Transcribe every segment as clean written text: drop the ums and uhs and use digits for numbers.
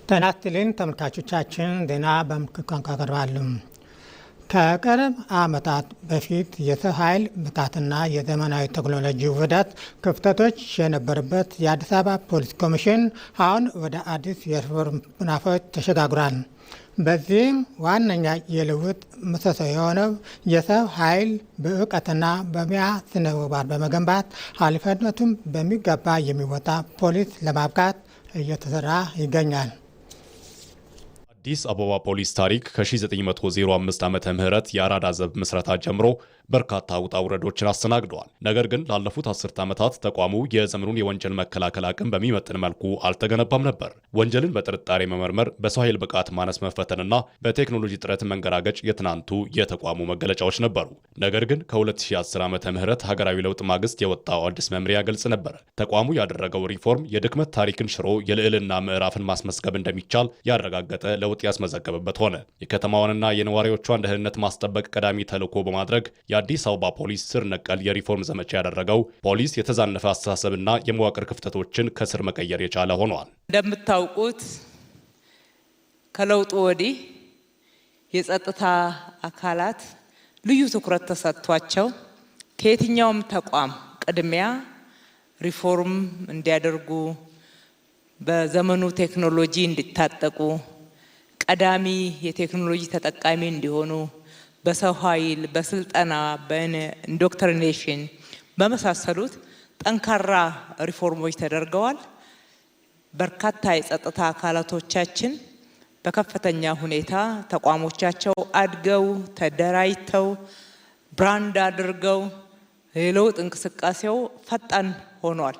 ጤና ይስጥልኝ ተመልካቾቻችን፣ ዜና በምልክት ቋንቋ ቀርባሉ። ከቅርብ ዓመታት በፊት የሰው ኃይል ብቃትና የዘመናዊ ቴክኖሎጂ ውህደት ክፍተቶች የነበረበት የአዲስ አበባ ፖሊስ ኮሚሽን አሁን ወደ አዲስ የሪፎርም ምዕራፎች ተሸጋግሯል። በዚህም ዋነኛ የለውጥ ምሰሶ የሆነው የሰው ኃይል በእውቀትና በሙያ ስነ ምግባር በመገንባት ኃላፊነቱን በሚገባ የሚወጣ ፖሊስ ለማብቃት እየተሰራ ይገኛል። አዲስ አበባ ፖሊስ ታሪክ ከ1905 ዓመተ ምህረት የአራዳ ዘብ ምስረታ ጀምሮ በርካታ ውጣ ውረዶችን አስተናግደዋል። ነገር ግን ላለፉት 10 ዓመታት ተቋሙ የዘመኑን የወንጀል መከላከል አቅም በሚመጥን መልኩ አልተገነባም ነበር። ወንጀልን በጥርጣሬ መመርመር፣ በሰው ኃይል ብቃት ማነስ መፈተንና በቴክኖሎጂ ጥረት መንገራገጭ የትናንቱ የተቋሙ መገለጫዎች ነበሩ። ነገር ግን ከ2010 ዓመተ ምህረት ሀገራዊ ለውጥ ማግስት የወጣው አዲስ መመሪያ ግልጽ ነበር። ተቋሙ ያደረገው ሪፎርም የድክመት ታሪክን ሽሮ የልዕልና ምዕራፍን ማስመዝገብ እንደሚቻል ያረጋገጠ ለውጥ ያስመዘገበበት ሆነ። የከተማዋንና የነዋሪዎቿን ደህንነት ማስጠበቅ ቀዳሚ ተልዕኮ በማድረግ የአዲስ አበባ ፖሊስ ስር ነቀል የሪፎርም ዘመቻ ያደረገው ፖሊስ የተዛነፈ አስተሳሰብና የመዋቅር ክፍተቶችን ከስር መቀየር የቻለ ሆኗል። እንደምታውቁት ከለውጡ ወዲህ የጸጥታ አካላት ልዩ ትኩረት ተሰጥቷቸው ከየትኛውም ተቋም ቅድሚያ ሪፎርም እንዲያደርጉ፣ በዘመኑ ቴክኖሎጂ እንዲታጠቁ፣ ቀዳሚ የቴክኖሎጂ ተጠቃሚ እንዲሆኑ፣ በሰው ኃይል፣ በስልጠና፣ በኢንዶክትሪኔሽን በመሳሰሉት ጠንካራ ሪፎርሞች ተደርገዋል። በርካታ የጸጥታ አካላቶቻችን በከፍተኛ ሁኔታ ተቋሞቻቸው አድገው ተደራጅተው ብራንድ አድርገው የለውጥ እንቅስቃሴው ፈጣን ሆኗል።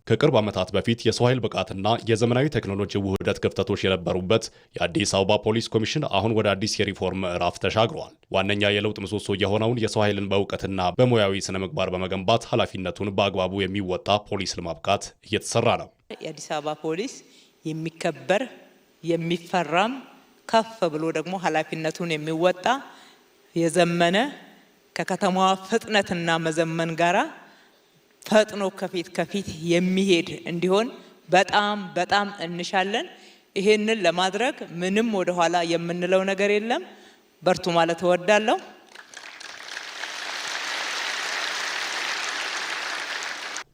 ከቅርብ ዓመታት በፊት የሰው ኃይል ብቃትና የዘመናዊ ቴክኖሎጂ ውህደት ክፍተቶች የነበሩበት የአዲስ አበባ ፖሊስ ኮሚሽን አሁን ወደ አዲስ የሪፎርም ምዕራፍ ተሻግሯል። ዋነኛ የለውጥ ምሰሶ የሆነውን የሰው ኃይልን በእውቀትና በሙያዊ ስነ ምግባር በመገንባት ኃላፊነቱን በአግባቡ የሚወጣ ፖሊስ ለማብቃት እየተሰራ ነው። የአዲስ አበባ ፖሊስ የሚከበር የሚፈራም ከፍ ብሎ ደግሞ ኃላፊነቱን የሚወጣ የዘመነ ከከተማዋ ፍጥነትና መዘመን ጋራ ፈጥኖ ከፊት የሚሄድ እንዲሆን በጣም እንሻለን። ይሄንን ለማድረግ ምንም ወደ ኋላ የምንለው ነገር የለም። በርቱ ማለት እወዳለሁ።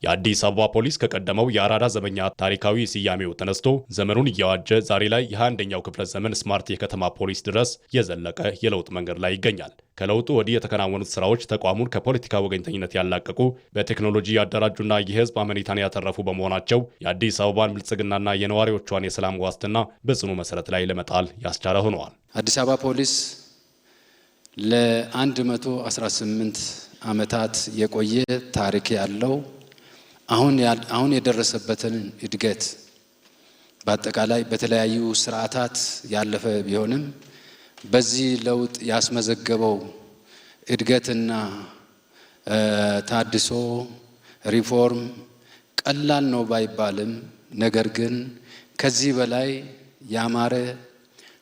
የአዲስ አበባ ፖሊስ ከቀደመው የአራዳ ዘበኛ ታሪካዊ ስያሜው ተነስቶ ዘመኑን እያዋጀ ዛሬ ላይ የ21ኛው ክፍለ ዘመን ስማርት የከተማ ፖሊስ ድረስ የዘለቀ የለውጥ መንገድ ላይ ይገኛል። ከለውጡ ወዲህ የተከናወኑት ስራዎች ተቋሙን ከፖለቲካ ወገኝተኝነት ያላቀቁ፣ በቴክኖሎጂ ያደራጁና የህዝብ አመኔታን ያተረፉ በመሆናቸው የአዲስ አበባን ብልጽግናና የነዋሪዎቿን የሰላም ዋስትና በጽኑ መሰረት ላይ ለመጣል ያስቻለ ሆነዋል። አዲስ አበባ ፖሊስ ለ118 ዓመታት የቆየ ታሪክ ያለው አሁን የደረሰበትን እድገት በአጠቃላይ በተለያዩ ስርዓታት ያለፈ ቢሆንም በዚህ ለውጥ ያስመዘገበው እድገትና ታድሶ ሪፎርም ቀላል ነው ባይባልም፣ ነገር ግን ከዚህ በላይ ያማረ፣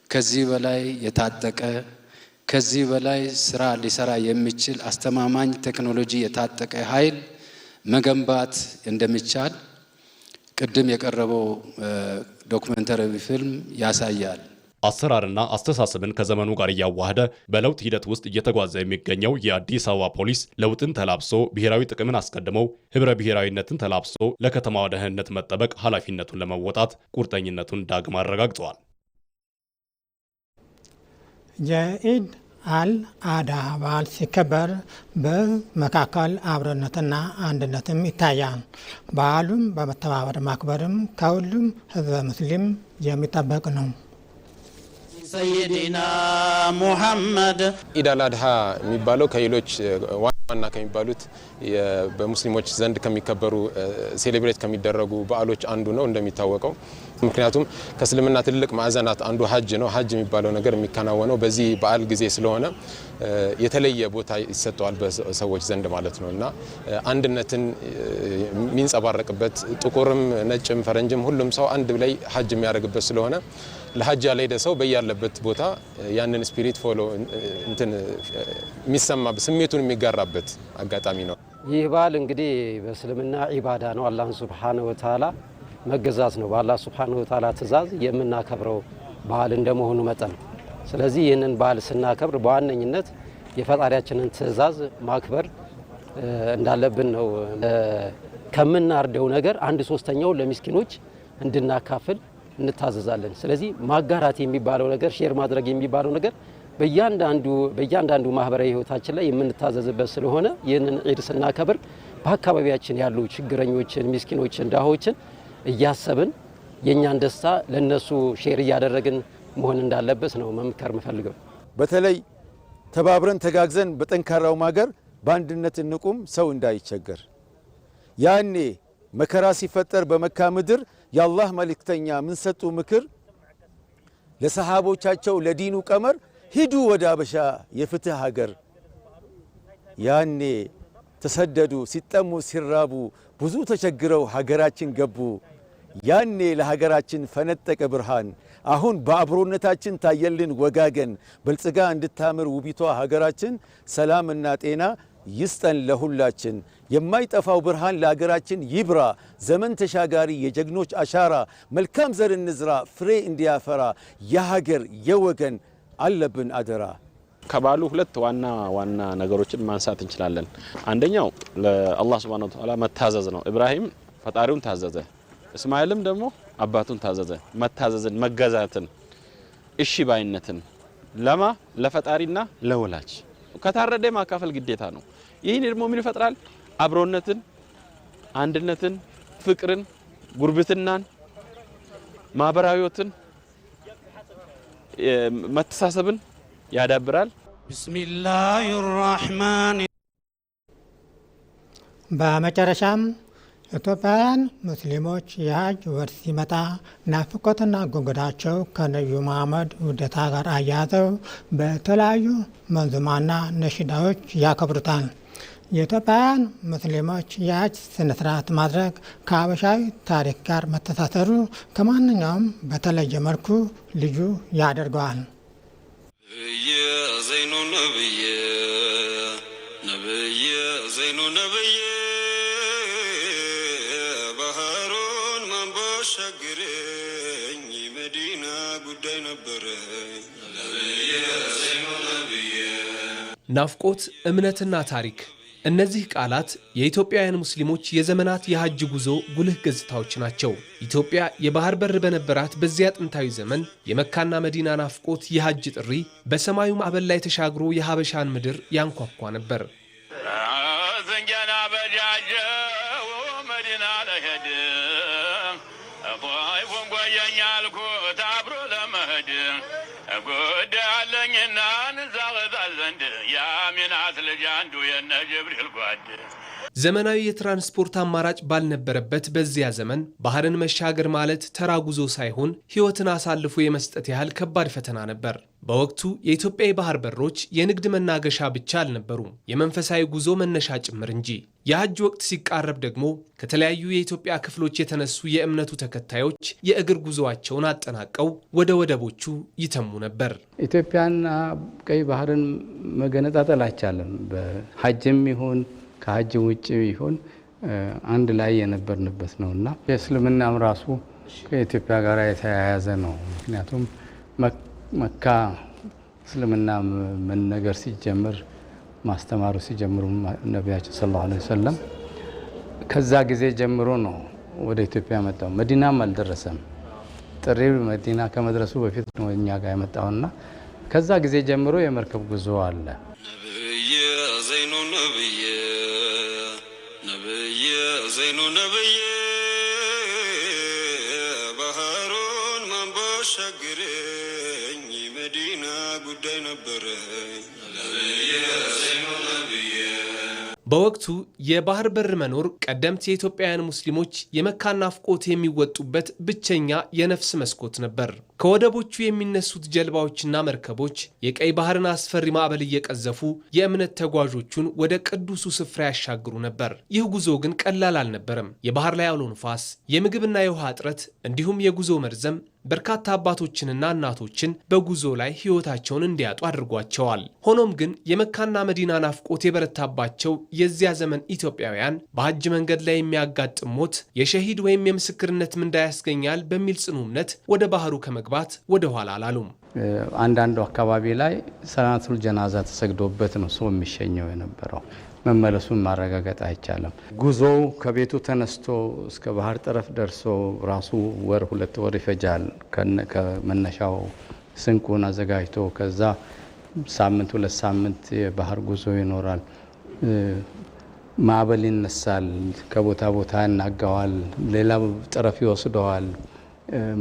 ከዚህ በላይ የታጠቀ፣ ከዚህ በላይ ስራ ሊሰራ የሚችል አስተማማኝ ቴክኖሎጂ የታጠቀ ኃይል መገንባት እንደሚቻል ቅድም የቀረበው ዶክመንተሪ ፊልም ያሳያል። አሰራርና አስተሳሰብን ከዘመኑ ጋር እያዋሃደ በለውጥ ሂደት ውስጥ እየተጓዘ የሚገኘው የአዲስ አበባ ፖሊስ ለውጥን ተላብሶ ብሔራዊ ጥቅምን አስቀድመው ህብረ ብሔራዊነትን ተላብሶ ለከተማዋ ደህንነት መጠበቅ ኃላፊነቱን ለመወጣት ቁርጠኝነቱን ዳግም አረጋግጠዋል። የኢድ አል-አዳ በዓል ሲከበር በመካከል አብሮነትና አንድነትም ይታያል። በዓሉም በመተባበር ማክበርም ከሁሉም ህዝበ ሙስሊም የሚጠበቅ ነው። ሰይዲና ሙሐመድ ኢድ አል-አድሃ የሚባለው ከሌሎች ዋና ከሚባሉት በሙስሊሞች ዘንድ ከሚከበሩ ሴሌብሬት ከሚደረጉ በዓሎች አንዱ ነው እንደሚታወቀው። ምክንያቱም ከእስልምና ትልቅ ማዕዘናት አንዱ ሀጅ ነው። ሀጅ የሚባለው ነገር የሚከናወነው በዚህ በዓል ጊዜ ስለሆነ የተለየ ቦታ ይሰጠዋል በሰዎች ዘንድ ማለት ነው እና አንድነትን የሚንጸባረቅበት ጥቁርም፣ ነጭም፣ ፈረንጅም ሁሉም ሰው አንድ ላይ ሀጅ የሚያደርግበት ስለሆነ ለሀጅ ያልሄደ ሰው በያለበት ቦታ ያንን ስፒሪት ፎሎ የሚሰማ ስሜቱን የሚጋራበት አጋጣሚ ነው። ይህ በዓል እንግዲህ በእስልምና ዒባዳ ነው። አላህ ሱብሓነሁ ወተዓላ መገዛት ነው በአላህ Subhanahu Wa Ta'ala ትእዛዝ የምናከብረው በዓል እንደመሆኑ መጠን ስለዚህ ይህንን በዓል ስናከብር በዋነኝነት የፈጣሪያችንን ትእዛዝ ማክበር እንዳለብን ነው ከምናርደው ነገር 1/3ኛው ለሚስኪኖች እንድናካፍል እንታዘዛለን ስለዚህ ማጋራት የሚባለው ነገር ሼር ማድረግ የሚባለው ነገር በእያንዳንዱ ማህበራዊ ህይወታችን ላይ የምንታዘዝበት ስለሆነ ይህንን ዒድ ስናከብር በአካባቢያችን ያሉ ችግረኞችን ሚስኪኖችን ዳሆችን እያሰብን የኛን ደስታ ለነሱ ሼር ያደረግን መሆን እንዳለበት ነው መምከር መፈልገው በተለይ ተባብረን ተጋግዘን በጠንካራው ማገር በአንድነት እንቁም ሰው እንዳይቸገር ያኔ መከራ ሲፈጠር በመካ ምድር የአላህ መልእክተኛ ምን ሰጡ ምክር ለሰሃቦቻቸው ለዲኑ ቀመር ሂዱ ወደ አበሻ የፍትህ ሀገር ያኔ ተሰደዱ ሲጠሙ ሲራቡ ብዙ ተቸግረው ሀገራችን ገቡ ያኔ ለሀገራችን ፈነጠቀ ብርሃን አሁን በአብሮነታችን ታየልን ወጋገን በልጽጋ እንድታምር ውቢቷ ሀገራችን ሰላምና ጤና ይስጠን ለሁላችን የማይጠፋው ብርሃን ለሀገራችን ይብራ ዘመን ተሻጋሪ የጀግኖች አሻራ መልካም ዘር እንዝራ ፍሬ እንዲያፈራ የሀገር የወገን አለብን አደራ ከባሉ ሁለት ዋና ነገሮችን ማንሳት እንችላለን አንደኛው ለአላህ Subhanahu Wa Ta'ala መታዘዝ ነው ኢብራሂም ፈጣሪውን ታዘዘ እስማኤልም ደግሞ አባቱን ታዘዘ መታዘዝን መገዛትን እሺ ባይነትን ለፈጣሪና ለወላጅ ከታረደ ማካፈል ግዴታ ነው ይሄን ደግሞ ምን ይፈጥራል አብሮነትን አንድነትን ፍቅርን ጉርብትናን ማህበራዊዎትን መተሳሰብን ያዳብራል ቢስሚላሂር ራህማን በመጨረሻም ኢትዮጵያውያን ሙስሊሞች የሀጅ ወር ሲመጣ ናፍቆትና ጉጉታቸው ከነቢዩ መሐመድ ውደታ ጋር አያይዘው በተለያዩ መንዙማና ነሽዳዎች ያከብሩታል። የኢትዮጵያውያን ሙስሊሞች የሀጅ ስነስርዓት ማድረግ ከሀበሻዊ ታሪክ ጋር መተሳሰሩ ከማንኛውም በተለየ መልኩ ልዩ ያደርገዋል። ዘይኑ ነብይ ባህሩን መንቦሸግረኝ መዲና ጉዳይ ነበረ ናፍቆት እምነትና ታሪክ እነዚህ ቃላት የኢትዮጵያውያን ሙስሊሞች የዘመናት የሀጅ ጉዞ ጉልህ ገጽታዎች ናቸው። ኢትዮጵያ የባህር በር በነበራት በዚያ ጥንታዊ ዘመን የመካና መዲና ናፍቆት የሀጅ ጥሪ በሰማዩ ማዕበል ላይ ተሻግሮ የሀበሻን ምድር ያንኳኳ ነበር። ዘንጃና በጃጀው መዲና ለሄድ ጣይፉን ጓያኛል ኩት አብሮ ለመሄድ ጉዳይ አለኝና እንዛገዛል ዘንድ የአሚናት ልጅ አንዱ የነ ጅብሪል ጓድ ዘመናዊ የትራንስፖርት አማራጭ ባልነበረበት በዚያ ዘመን ባህርን መሻገር ማለት ተራ ጉዞ ሳይሆን ሕይወትን አሳልፎ የመስጠት ያህል ከባድ ፈተና ነበር። በወቅቱ የኢትዮጵያ የባህር በሮች የንግድ መናገሻ ብቻ አልነበሩም፣ የመንፈሳዊ ጉዞ መነሻ ጭምር እንጂ። የሀጅ ወቅት ሲቃረብ ደግሞ ከተለያዩ የኢትዮጵያ ክፍሎች የተነሱ የእምነቱ ተከታዮች የእግር ጉዞአቸውን አጠናቀው ወደ ወደቦቹ ይተሙ ነበር። ኢትዮጵያና ቀይ ባህርን መገነጣጠል አይቻልም። በሀጅም ይሁን ከሀጅ ውጭ ይሁን አንድ ላይ የነበርንበት ነውና የእስልምናም ራሱ ከኢትዮጵያ ጋር የተያያዘ ነው። ምክንያቱም መካ እስልምና መነገር ሲጀምር ማስተማሩ ሲጀምሩ ነቢያችን ሰለላሁ ዐለይሂ ወሰለም ከዛ ጊዜ ጀምሮ ነው ወደ ኢትዮጵያ መጣው። መዲናም አልደረሰም። ጥሪው መዲና ከመድረሱ በፊት ነው እኛ ጋር የመጣውና ከዛ ጊዜ ጀምሮ የመርከብ ጉዞ አለ። ዘይኑ ነብይ ባህሩን መንቦሸግረኝ መዲና ጉዳይ ነበረ በወቅቱ የባህር በር መኖር ቀደምት የኢትዮጵያውያን ሙስሊሞች የመካን ናፍቆት የሚወጡበት ብቸኛ የነፍስ መስኮት ነበር። ከወደቦቹ የሚነሱት ጀልባዎችና መርከቦች የቀይ ባህርን አስፈሪ ማዕበል እየቀዘፉ የእምነት ተጓዦቹን ወደ ቅዱሱ ስፍራ ያሻግሩ ነበር። ይህ ጉዞ ግን ቀላል አልነበረም። የባህር ላይ አውሎ ንፋስ፣ የምግብና የውሃ እጥረት እንዲሁም የጉዞ መርዘም በርካታ አባቶችንና እናቶችን በጉዞ ላይ ሕይወታቸውን እንዲያጡ አድርጓቸዋል። ሆኖም ግን የመካና መዲና ናፍቆት የበረታባቸው የዚያ ዘመን ኢትዮጵያውያን በሐጅ መንገድ ላይ የሚያጋጥም ሞት የሸሂድ ወይም የምስክርነት ምንዳ ያስገኛል በሚል ጽኑ እምነት ወደ ባህሩ ከመግባት ወደ ኋላ አላሉም። አንዳንዱ አካባቢ ላይ ሰላቱል ጀናዛ ተሰግዶበት ነው ሰው የሚሸኘው የነበረው። መመለሱን ማረጋገጥ አይቻልም። ጉዞው ከቤቱ ተነስቶ እስከ ባህር ጠረፍ ደርሶ ራሱ ወር 2 ወር ይፈጃል። ከመነሻው ስንቁን አዘጋጅቶ ከዛ ሳምንት 2 ሳምንት የባህር ጉዞ ይኖራል። ማዕበል ይነሳል፣ ከቦታ ቦታ ያናጋዋል፣ ሌላ ጠረፍ ይወስደዋል፣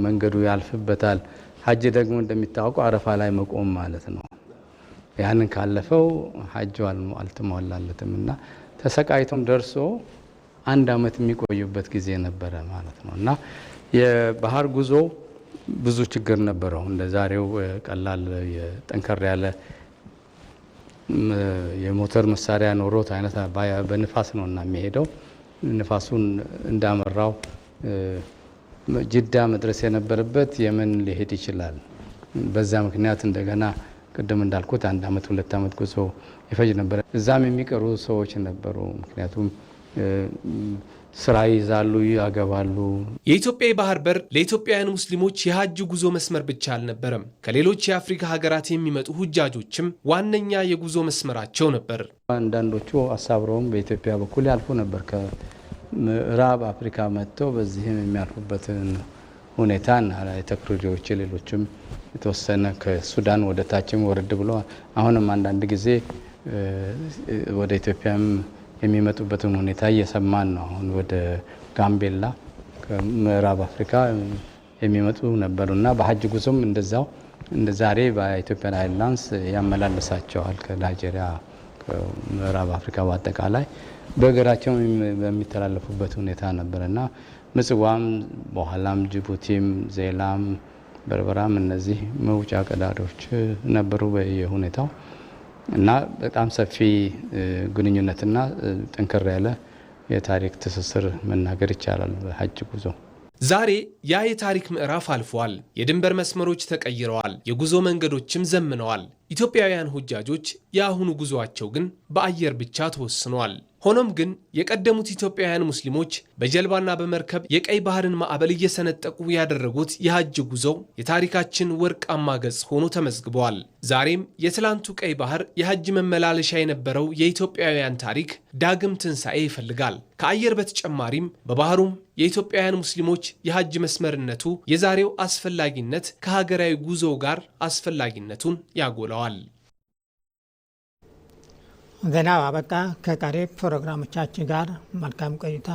መንገዱ ያልፍበታል። ሐጅ ደግሞ እንደሚታወቀው አረፋ ላይ መቆም ማለት ነው። ያንን ካለፈው ሐጁ አልተሟላለትም እና ተሰቃይቶም ደርሶ 1 ዓመት የሚቆዩበት ጊዜ ነበረ ማለት ነው። እና የባህር ጉዞ ብዙ ችግር ነበረው። እንደ ዛሬው ቀላል ጠንከር ያለ የሞተር መሳሪያ ኖሮት አይነት በንፋስ ነው እና የሚሄደው። ንፋሱን እንዳመራው ጅዳ መድረስ የነበረበት የመን ሊሄድ ይችላል። በዛ ምክንያት እንደገና ቅድም እንዳልኩት 1 ዓመት 2 ዓመት ጉዞ ይፈጅ ነበር። እዛም የሚቀሩ ሰዎች ነበሩ። ምክንያቱም ስራ ይዛሉ፣ ያገባሉ። የኢትዮጵያ የባህር በር ለኢትዮጵያውያን ሙስሊሞች የሐጅ ጉዞ መስመር ብቻ አልነበረም። ከሌሎች የአፍሪካ ሀገራት የሚመጡ ሁጃጆችም ዋነኛ የጉዞ መስመራቸው ነበር። አንዳንዶቹ አሳብረውም በኢትዮጵያ በኩል ያልፉ ነበር። ከምዕራብ አፍሪካ መጥተው በዚህም የሚያልፉበትን ሁኔታ ተክሪሪዎች ሌሎችም የተወሰነ ከሱዳን ወደ ታችም ወረድ ብሎ አሁንም አንዳንድ ጊዜ ወደ ኢትዮጵያም የሚመጡበትን ሁኔታ እየሰማን ነው። አሁን ወደ ጋምቤላ ከምዕራብ አፍሪካ የሚመጡ ነበሩና በሐጅ ጉዞም እንደዛው እንደ ዛሬ በኢትዮጵያን አይርላንድስ ያመላለሳቸዋል። ከናይጄሪያ ከምዕራብ አፍሪካ በአጠቃላይ በእግራቸው በሚተላለፉበት ሁኔታ ነበርና ምጽዋም በኋላም ጅቡቲም ዜላም በርበራም እነዚህ መውጫ ቀዳዳዎች ነበሩ በየሁኔታው እና በጣም ሰፊ ግንኙነትና ጠንከር ያለ የታሪክ ትስስር መናገር ይቻላል በሐጅ ጉዞ። ዛሬ ያ የታሪክ ምዕራፍ አልፏል። የድንበር መስመሮች ተቀይረዋል። የጉዞ መንገዶችም ዘምነዋል። ኢትዮጵያውያን ሁጃጆች የአሁኑ ጉዞአቸው ግን በአየር ብቻ ተወስኗል። ሆኖም ግን የቀደሙት ኢትዮጵያውያን ሙስሊሞች በጀልባና በመርከብ የቀይ ባህርን ማዕበል እየሰነጠቁ ያደረጉት የሐጅ ጉዞው የታሪካችን ወርቃማ ገጽ ሆኖ ተመዝግበዋል። ዛሬም የትላንቱ ቀይ ባህር የሐጅ መመላለሻ የነበረው የኢትዮጵያውያን ታሪክ ዳግም ትንሣኤ ይፈልጋል። ከአየር በተጨማሪም በባህሩም የኢትዮጵያውያን ሙስሊሞች የሐጅ መስመርነቱ የዛሬው አስፈላጊነት ከሀገራዊ ጉዞው ጋር አስፈላጊነቱን ያጎለዋል። ዜናው አበቃ። ከቀሪ ፕሮግራሞቻችን ጋር መልካም ቆይታ።